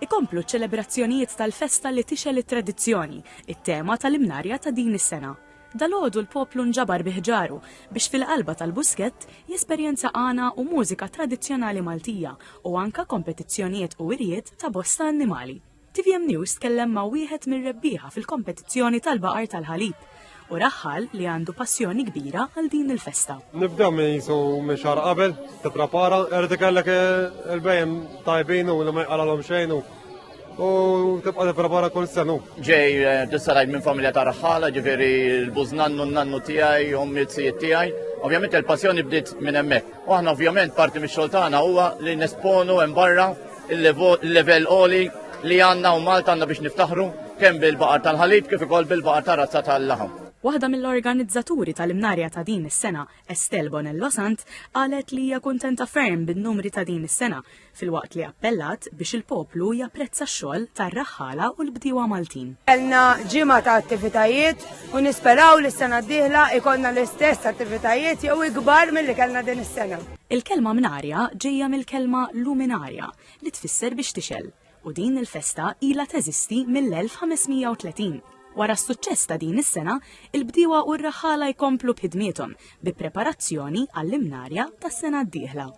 Ikomplu ċ-ċelebrazzjonijiet tal-festa li tixel it-tradizzjoni, it-tema tal-imnarja ta' din is-sena. Dalgħodu l-poplu nġabar biħġaru biex fil-qalba tal-buskett jesperjenza għana u mużika tradizzjonali Maltija u anka kompetizzjonijiet u wirjiet ta' bosta annimali. TVM News tkellem ma' wieħed mir-rebbieħa fil-kompetizzjoni tal-baqar tal-ħalib u raħħal li għandu passjoni kbira għal din il-festa. Nibda minn xahar qabel, tipprepara, irid ikollek il-bejjem tajbin u li ma jqalalhom xejn u tibqa' tipprepara kull sena. Ġej disarajt minn familja ta' raħħala, ġifieri l-bużnannu n-nannu tiegħi, ommi t-sijiet tiegħi. Ovvjament il-passjoni bdiet minn hemmhekk. U aħna ovvjament parti mix-xogħol tagħna huwa li nesponu hemm barra il-level għoli li għandna u Malta għandna biex niftaħru kemm bil-baqar tal-ħalib kif ukoll bil-baqar tar-razza tal-laħam. Waħda mill-organizzaturi tal-imnarja ta' din is-sena, Estelle Bonello Sant, qalet li hija kuntenta ferm bin-numri ta' din is-sena, filwaqt li appellat biex il-poplu japprezza x-xogħol tar-raħħala u l-bdiewa Maltin. Kellna ġimgħa ta' attivitajiet u nisperaw li s-sena d-dieħla ikollna l-istess attivitajiet jew ikbar milli kellna din is-sena. Il-kelma mnarja ġejja mill-kelma luminarja li tfisser biex tixel u din il-festa ilha teżisti mill-1530. Wara s-suċċess ta' din is-sena, il-bdiewa u r-raħħala jkomplu b'ħidmietom bi preparazzjoni għall-imnarja tas-sena d-dieħla.